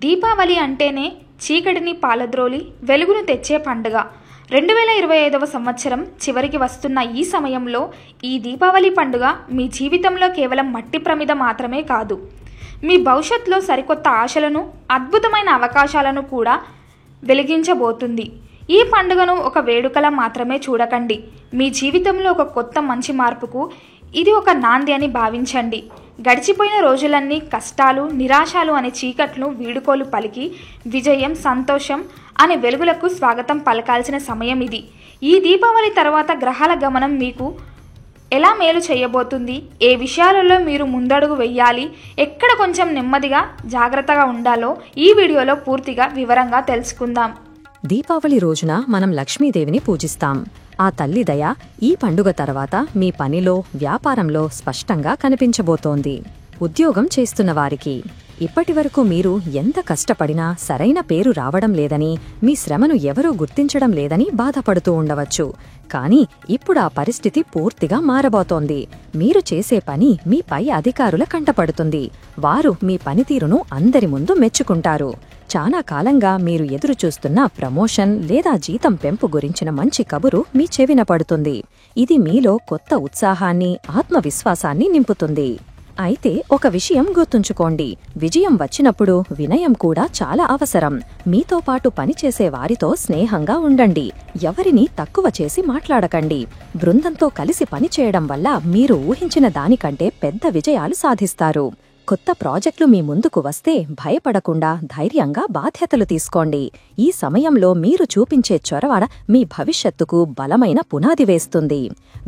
దీపావళి అంటేనే చీకటిని పాలద్రోలి వెలుగును తెచ్చే పండుగ. 2025వ సంవత్సరం చివరికి వస్తున్న ఈ సమయంలో ఈ దీపావళి పండుగ మీ జీవితంలో కేవలం మట్టి ప్రమిద మాత్రమే కాదు, మీ భవిష్యత్తులో సరికొత్త ఆశలను, అద్భుతమైన అవకాశాలను కూడా వెలిగించబోతుంది. ఈ పండుగను ఒక వేడుకలా మాత్రమే చూడకండి, మీ జీవితంలో ఒక కొత్త మంచి మార్పుకు ఇది ఒక నాంది అని భావించండి. గడిచిపోయిన రోజులన్నీ కష్టాలు, నిరాశలు అనే చీకట్ను వీడుకోలు పలికి విజయం, సంతోషం అనే వెలుగులకు స్వాగతం పలకాల్సిన సమయం ఇది. ఈ దీపావళి తర్వాత గ్రహాల గమనం మీకు ఎలా మేలు చేయబోతుంది, ఏ విషయాలలో మీరు ముందడుగు వెయ్యాలి, ఎక్కడ కొంచెం నెమ్మదిగా జాగ్రత్తగా ఉండాలో ఈ వీడియోలో పూర్తిగా వివరంగా తెలుసుకుందాం. దీపావళి రోజున మనం లక్ష్మీదేవిని పూజిస్తాం. ఆ తల్లి దయ ఈ పండుగ తర్వాత మీ పనిలో, వ్యాపారంలో స్పష్టంగా కనిపించబోతోంది. ఉద్యోగం చేస్తున్న వారికి ఇప్పటివరకు మీరు ఎంత కష్టపడినా సరైన పేరు రావడం లేదని, మీ శ్రమను ఎవరూ గుర్తించడం లేదని బాధపడుతూ ఉండవచ్చు. కానీ ఇప్పుడు ఆ పరిస్థితి పూర్తిగా మారబోతోంది. మీరు చేసే పని మీ పై అధికారుల కంటపడుతుంది. వారు మీ పనితీరును అందరి ముందు మెచ్చుకుంటారు. చాలా కాలంగా మీరు ఎదురుచూస్తున్న ప్రమోషన్ లేదా జీతం పెంపు గురించిన మంచి కబురు మీ చెవిన పడుతుంది. ఇది మీలో కొత్త ఉత్సాహాన్ని, ఆత్మవిశ్వాసాన్ని నింపుతుంది. అయితే ఒక విషయం గుర్తుంచుకోండి, విజయం వచ్చినప్పుడు వినయం కూడా చాలా అవసరం. మీతో పాటు పనిచేసే వారితో స్నేహంగా ఉండండి. ఎవరినీ తక్కువ చేసి మాట్లాడకండి. బృందంతో కలిసి పనిచేయడం వల్ల మీరు ఊహించిన దానికంటే పెద్ద విజయాలు సాధిస్తారు. కొత్త ప్రాజెక్టులు మీ ముందుకు వస్తే భయపడకుండా ధైర్యంగా బాధ్యతలు తీసుకోండి. ఈ సమయంలో మీరు చూపించే చొరవ మీ భవిష్యత్తుకు బలమైన పునాది వేస్తుంది.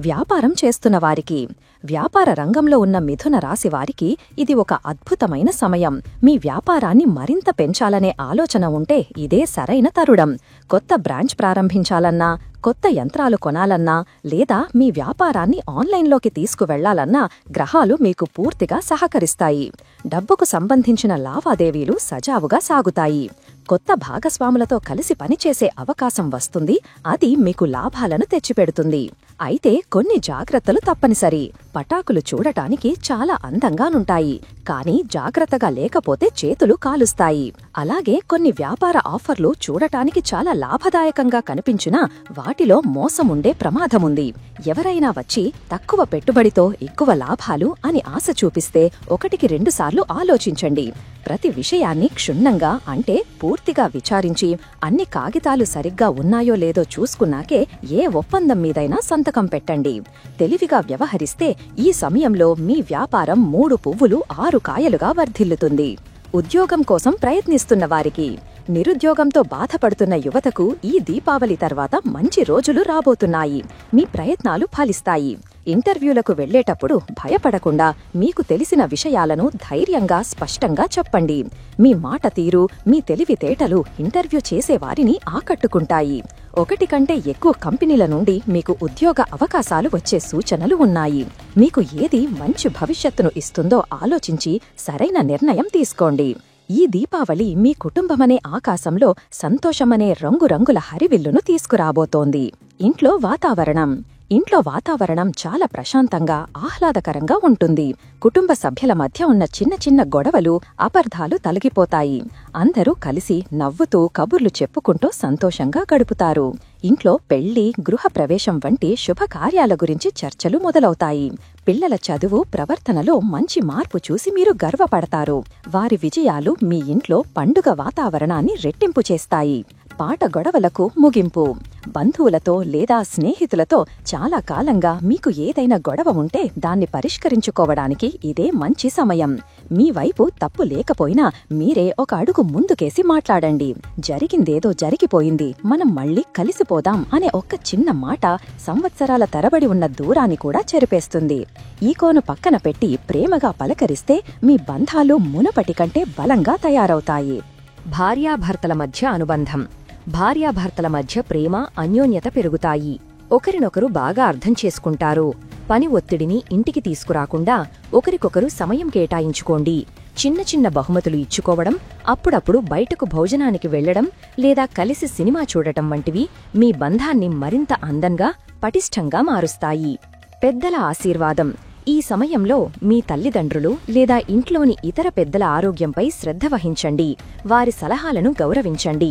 వ్యాపారం చేస్తున్న వారికి, వ్యాపార రంగంలో ఉన్న మిథున రాశి వారికి ఇది ఒక అద్భుతమైన సమయం. మీ వ్యాపారాన్ని మరింత పెంచాలనే ఆలోచన ఉంటే ఇదే సరైన తరుణం. కొత్త బ్రాంచ్ ప్రారంభించాలన్నా, కొత్త యంత్రాలు కొనాలన్నా, లేదా మీ వ్యాపారాన్ని ఆన్లైన్లోకి తీసుకువెళ్లాలన్నా గ్రహాలు మీకు పూర్తిగా సహకరిస్తాయి. డబ్బుకు సంబంధించిన లావాదేవీలు సజావుగా సాగుతాయి. కొత్త భాగస్వాములతో కలిసి పనిచేసే అవకాశం వస్తుంది. అది మీకు లాభాలను తెచ్చిపెడుతుంది. అయితే కొన్ని జాగ్రత్తలు తప్పనిసరి. పటాకులు చూడటానికి చాలా అందంగానుంటాయి, కానీ జాగ్రత్తగా లేకపోతే చేతులు కాలుస్తాయి. అలాగే కొన్ని వ్యాపార ఆఫర్లు చూడటానికి చాలా లాభదాయకంగా కనిపించినా వాటిలో మోసముండే ప్రమాదముంది. ఎవరైనా వచ్చి తక్కువ పెట్టుబడితో ఎక్కువ లాభాలు అని ఆశ చూపిస్తే 1కి 2 సార్లు ఆలోచించండి. ప్రతి విషయాన్ని క్షుణ్ణంగా, అంటే పూర్తిగా విచారించి అన్ని కాగితాలు సరిగ్గా ఉన్నాయో లేదో చూసుకున్నాకే ఏ ఒప్పందం మీదైనా సంతకం పెట్టండి. తెలివిగా వ్యవహరిస్తే ఈ సమయంలో మీ వ్యాపారం 3 పువ్వులు 6 కాయలుగా వర్ధిల్లుతుంది. ఉద్యోగం కోసం ప్రయత్నిస్తున్న వారికి, నిరుద్యోగంతో బాధపడుతున్న యువతకు ఈ దీపావళి తర్వాత మంచి రోజులు రాబోతున్నాయి. మీ ప్రయత్నాలు ఫలిస్తాయి. ఇంటర్వ్యూలకు వెళ్లేటప్పుడు భయపడకుండా మీకు తెలిసిన విషయాలను ధైర్యంగా, స్పష్టంగా చెప్పండి. మీ మాట తీరు, మీ తెలివితేటలు ఇంటర్వ్యూ చేసేవారిని ఆకట్టుకుంటాయి. 1 కంటే ఎక్కువ కంపెనీల నుండి మీకు ఉద్యోగ అవకాశాలు వచ్చే సూచనలు ఉన్నాయి. మీకు ఏది మంచి భవిష్యత్తును ఇస్తుందో ఆలోచించి సరైన నిర్ణయం తీసుకోండి. ఈ దీపావళి మీ కుటుంబమనే ఆకాశంలో సంతోషమనే రంగురంగుల హరివిల్లును తీసుకురాబోతోంది. ఇంట్లో వాతావరణం చాలా ప్రశాంతంగా, ఆహ్లాదకరంగా ఉంటుంది. కుటుంబ సభ్యుల మధ్య ఉన్న చిన్న చిన్న గొడవలు, అపార్థాలు తొలగిపోతాయి. అందరూ కలిసి నవ్వుతూ కబుర్లు చెప్పుకుంటూ సంతోషంగా గడుపుతారు. ఇంట్లో పెళ్లి, గృహప్రవేశం వంటి శుభకార్యాల గురించి చర్చలు మొదలవుతాయి. పిల్లల చదువు, ప్రవర్తనలో మంచి మార్పు చూసి మీరు గర్వపడతారు. వారి విజయాలు మీ ఇంట్లో పండుగ వాతావరణాన్ని రెట్టింపు చేస్తాయి. పాట గొడవలకు ముగింపు. బంధువులతో లేదా స్నేహితులతో చాలా కాలంగా మీకు ఏదైనా గొడవ ఉంటే దాన్ని పరిష్కరించుకోవడానికి ఇదే మంచి సమయం. మీ వైపు తప్పు లేకపోయినా మీరే ఒక అడుగు ముందుకేసి మాట్లాడండి. జరిగిందేదో జరిగిపోయింది, మనం మళ్ళీ కలిసిపోదాం అనే ఒక్క చిన్న మాట సంవత్సరాల తరబడి ఉన్న దూరాన్ని కూడా చెరిపేస్తుంది. ఈకోను పక్కన పెట్టి ప్రేమగా పలకరిస్తే మీ బంధాలు మునుపటి కంటే బలంగా తయారవుతాయి. భార్యాభర్తల మధ్య అనుబంధం. భార్యాభర్తల మధ్య ప్రేమ, అన్యోన్యత పెరుగుతాయి. ఒకరినొకరు బాగా అర్థం చేసుకుంటారు. పని ఒత్తిడిని ఇంటికి తీసుకురాకుండా ఒకరికొకరు సమయం కేటాయించుకోండి. చిన్న చిన్న బహుమతులు ఇచ్చుకోవడం, అప్పుడప్పుడు బయటకు భోజనానికి వెళ్లడం లేదా కలిసి సినిమా చూడటం వంటివి మీ బంధాన్ని మరింత అందంగా, పటిష్టంగా మారుస్తాయి. పెద్దల ఆశీర్వాదం. ఈ సమయంలో మీ తల్లిదండ్రులు లేదా ఇంట్లోని ఇతర పెద్దల ఆరోగ్యంపై శ్రద్ధ వహించండి. వారి సలహాలను గౌరవించండి.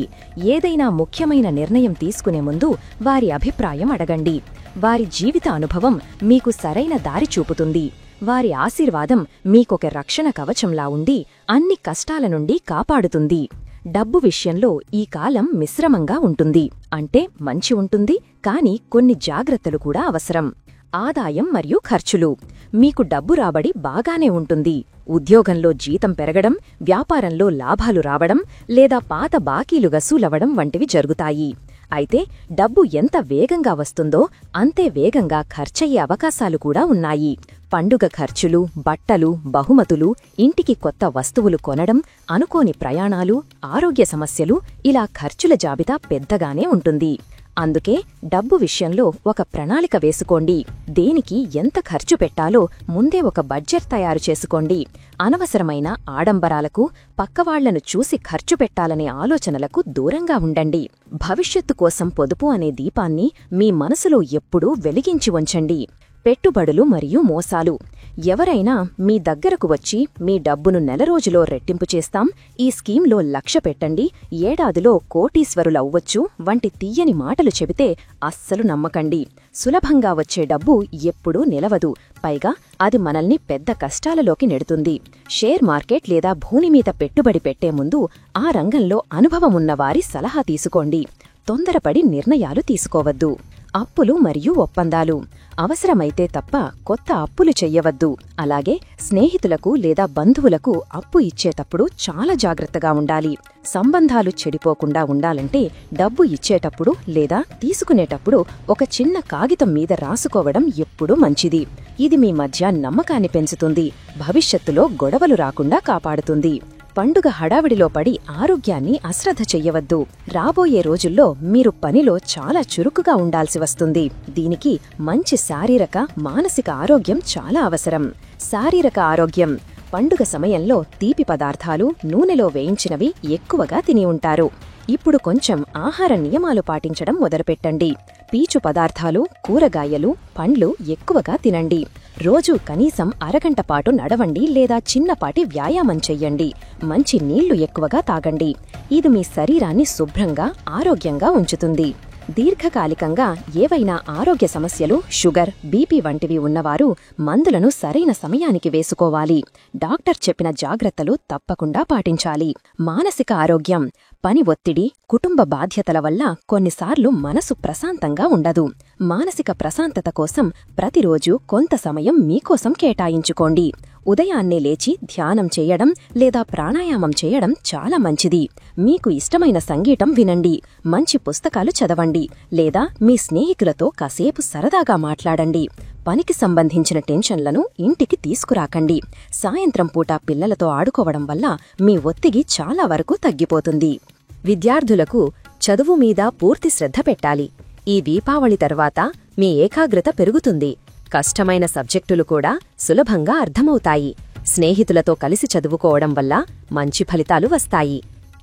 ఏదైనా ముఖ్యమైన నిర్ణయం తీసుకునే ముందు వారి అభిప్రాయం అడగండి. వారి జీవిత అనుభవం మీకు సరైన దారి చూపుతుంది. వారి ఆశీర్వాదం మీకొక రక్షణ కవచంలా ఉండి అన్ని కష్టాల నుండి కాపాడుతుంది. డబ్బు విషయంలో ఈ కాలం మిశ్రమంగా ఉంటుంది. అంటే మంచి ఉంటుంది, కాని కొన్ని జాగ్రత్తలు కూడా అవసరం. ఆదాయం మరియు ఖర్చులు. మీకు డబ్బు రాబడి బాగానే ఉంటుంది. ఉద్యోగంలో జీతం పెరగడం, వ్యాపారంలో లాభాలు రావడం లేదా పాత బాకీలు వసూలవడం వంటివి జరుగుతాయి. అయితే డబ్బు ఎంత వేగంగా వస్తుందో అంతే వేగంగా ఖర్చయ్యే అవకాశాలు కూడా ఉన్నాయి. పండుగ ఖర్చులు, బట్టలు, బహుమతులు, ఇంటికి కొత్త వస్తువులు కొనడం, అనుకోని ప్రయాణాలు, ఆరోగ్య సమస్యలు, ఇలా ఖర్చుల జాబితా పెద్దగానే ఉంటుంది. అందుకే డబ్బు విషయంలో ఒక ప్రణాళిక వేసుకోండి. దేనికి ఎంత ఖర్చు పెట్టాలో ముందే ఒక బడ్జెట్ తయారు చేసుకోండి. అనవసరమైన ఆడంబరాలకు, పక్కవాళ్లను చూసి ఖర్చు పెట్టాలనే ఆలోచనలకు దూరంగా ఉండండి. భవిష్యత్తు కోసం పొదుపు అనే దీపాన్ని మీ మనసులో ఎప్పుడూ వెలిగించి ఉంచండి. పెట్టుబడులు మరియు మోసాలు. ఎవరైనా మీ దగ్గరకు వచ్చి మీ డబ్బును నెల రోజులో రెట్టింపు చేస్తాం, ఈ స్కీంలో 1,00,000 పెట్టండి, ఏడాదిలో కోటీశ్వరులవ్వచ్చు వంటి తీయని మాటలు చెబితే అస్సలు నమ్మకండి. సులభంగా వచ్చే డబ్బు ఎప్పుడూ నిలవదు. పైగా అది మనల్ని పెద్ద కష్టాలలోకి నెడుతుంది. షేర్ మార్కెట్ లేదా భూమి మీద పెట్టుబడి పెట్టే ముందు ఆ రంగంలో అనుభవమున్నవారి సలహా తీసుకోండి. తొందరపడి నిర్ణయాలు తీసుకోవద్దు. అప్పులు మరియు ఒప్పందాలు. అవసరమైతే తప్ప కొత్త అప్పులు చెయ్యవద్దు. అలాగే స్నేహితులకు లేదా బంధువులకు అప్పు ఇచ్చేటప్పుడు చాలా జాగ్రత్తగా ఉండాలి. సంబంధాలు చెడిపోకుండా ఉండాలంటే డబ్బు ఇచ్చేటప్పుడు లేదా తీసుకునేటప్పుడు ఒక చిన్న కాగితం మీద రాసుకోవడం ఎప్పుడూ మంచిది. ఇది మీ మధ్య నమ్మకాన్ని పెంచుతుంది. భవిష్యత్తులో గొడవలు రాకుండా కాపాడుతుంది. పండుగ హడావిడిలో పడి ఆరోగ్యాన్ని అశ్రద్ధ చెయ్యవద్దు. రాబోయే రోజుల్లో మీరు పనిలో చాలా చురుకుగా ఉండాల్సి వస్తుంది. దీనికి మంచి శారీరక, మానసిక ఆరోగ్యం చాలా అవసరం. శారీరక ఆరోగ్యం. పండుగ సమయంలో తీపి పదార్థాలు, నూనెలో వేయించినవి ఎక్కువగా తిని ఉంటారు. ఇప్పుడు కొంచెం ఆహార నియమాలు పాటించడం మొదలుపెట్టండి. పీచు పదార్థాలు, కూరగాయలు, పండ్లు ఎక్కువగా తినండి. రోజూ కనీసం అరగంట పాటు నడవండి లేదా చిన్నపాటి వ్యాయామం చెయ్యండి. మంచి నీళ్లు ఎక్కువగా తాగండి. ఇది మీ శరీరాన్ని శుభ్రంగా, ఆరోగ్యంగా ఉంచుతుంది. దీర్ఘకాలికంగా ఏవైనా ఆరోగ్య సమస్యలు, షుగర్, బీపీ వంటివి ఉన్నవారు మందులను సరైన సమయానికి వేసుకోవాలి. డాక్టర్ చెప్పిన జాగ్రత్తలు తప్పకుండా పాటించాలి. మానసిక ఆరోగ్యం. పని ఒత్తిడి, కుటుంబ బాధ్యతల వల్ల కొన్నిసార్లు మనసు ప్రశాంతంగా ఉండదు. మానసిక ప్రశాంతత కోసం ప్రతిరోజు కొంత సమయం మీకోసం కేటాయించుకోండి. ఉదయాన్నే లేచి ధ్యానం చేయడం లేదా ప్రాణాయామం చేయడం చాలా మంచిది. మీకు ఇష్టమైన సంగీతం వినండి, మంచి పుస్తకాలు చదవండి లేదా మీ స్నేహితులతో కాసేపు సరదాగా మాట్లాడండి. పనికి సంబంధించిన టెన్షన్లను ఇంటికి తీసుకురాకండి. సాయంత్రం పూట పిల్లలతో ఆడుకోవడం వల్ల మీ ఒత్తిడి చాలా వరకు తగ్గిపోతుంది. విద్యార్థులకు చదువు మీద పూర్తి శ్రద్ధ పెట్టాలి. ఈ దీపావళి తర్వాత మీ ఏకాగ్రత పెరుగుతుంది. కష్టమైన సబ్జెక్టులు కూడా సులభంగా అర్థమవుతాయి. స్నేహితులతో కలిసి చదువుకోవడం వల్ల మంచి ఫలితాలు వస్తాయి.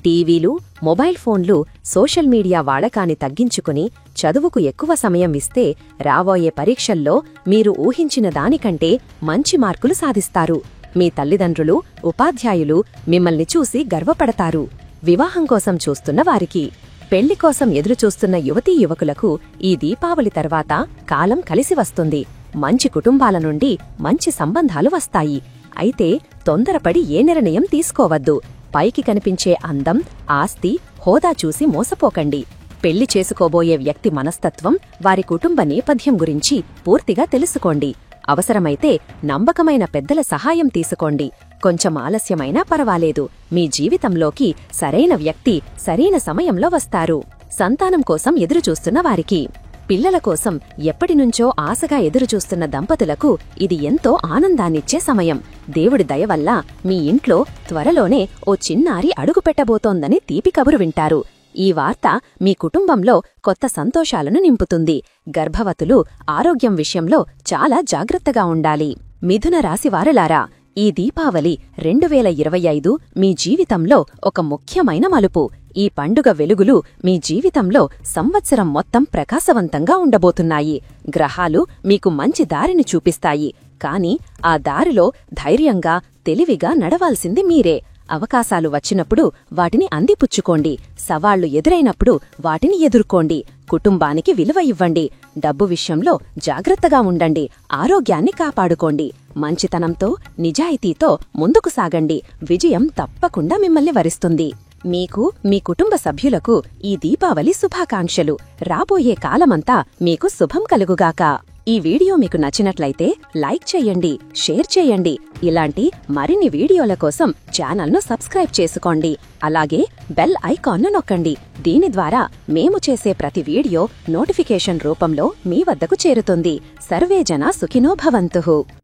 టీవీలు, మొబైల్ ఫోన్లు, సోషల్ మీడియా వాడకాన్ని తగ్గించుకుని చదువుకు ఎక్కువ సమయం ఇస్తే రాబోయే పరీక్షల్లో మీరు ఊహించిన దానికంటే మంచి మార్కులు సాధిస్తారు. మీ తల్లిదండ్రులు, ఉపాధ్యాయులు మిమ్మల్ని చూసి గర్వపడతారు. వివాహం కోసం చూస్తున్న వారికి, పెళ్లి కోసం ఎదురుచూస్తున్న యువతీ యువకులకు ఈ దీపావళి తర్వాత కాలం కలిసి వస్తుంది. మంచి కుటుంబాల నుండి మంచి సంబంధాలు వస్తాయి. అయితే తొందరపడి ఏ నిర్ణయం తీసుకోవద్దు. పైకి కనిపించే అందం, ఆస్తి, హోదా చూసి మోసపోకండి. పెళ్లి చేసుకోబోయే వ్యక్తి మనస్తత్వం, వారి కుటుంబ నేపథ్యం గురించి పూర్తిగా తెలుసుకోండి. అవసరమైతే నమ్మకమైన పెద్దల సహాయం తీసుకోండి. కొంచెం ఆలస్యమైనా పర్వాలేదు. మీ జీవితంలోకి సరైన వ్యక్తి సరైన సమయంలో వస్తారు. సంతానం కోసం ఎదురుచూస్తున్న వారికి, పిల్లల కోసం ఎప్పటినుంచో ఆశగా ఎదురుచూస్తున్న దంపతులకు ఇది ఎంతో ఆనందాన్నిచ్చే సమయం. దేవుడి దయవల్ల మీ ఇంట్లో త్వరలోనే ఓ చిన్నారి అడుగుపెట్టబోతోందని తీపి కబురు వింటారు. ఈ వార్త మీ కుటుంబంలో కొత్త సంతోషాలను నింపుతుంది. గర్భవతులు ఆరోగ్యం విషయంలో చాలా జాగ్రత్తగా ఉండాలి. మిథున రాశివారులారా, ఈ దీపావళి 2025 మీ జీవితంలో ఒక ముఖ్యమైన మలుపు. ఈ పండుగ వెలుగులు మీ జీవితంలో సంవత్సరం మొత్తం ప్రకాశవంతంగా ఉండబోతున్నాయి. గ్రహాలు మీకు మంచి దారిని చూపిస్తాయి. కాని ఆ దారిలో ధైర్యంగా తెలివిగా నడవాల్సింది మీరే. అవకాశాలు వచ్చినప్పుడు వాటిని అందిపుచ్చుకోండి. సవాళ్లు ఎదురైనప్పుడు వాటిని ఎదుర్కోండి. కుటుంబానికి విలువ ఇవ్వండి. డబ్బు విషయంలో జాగ్రత్తగా ఉండండి. ఆరోగ్యాన్ని కాపాడుకోండి. మంచితనంతో నిజాయితీతో ముందుకు సాగండి. విజయం తప్పకుండా మిమ్మల్ని వరిస్తుంది. మీకు మీ కుటుంబ సభ్యులకు ఈ దీపావళి శుభాకాంక్షలు. రాబోయే కాలమంతా మీకు శుభం కలుగుగాక. ఈ వీడియో మీకు నచ్చినట్లయితే లైక్ చేయండి, షేర్ చేయండి. ఇలాంటి మరిన్ని వీడియోల కోసం ఛానల్ను సబ్స్క్రైబ్ చేసుకోండి. అలాగే బెల్ ఐకాన్ను నొక్కండి. దీని ద్వారా మేము చేసే ప్రతి వీడియో నోటిఫికేషన్ రూపంలో మీ వద్దకు చేరుతుంది. సర్వేజన సుఖినో భవంతుః.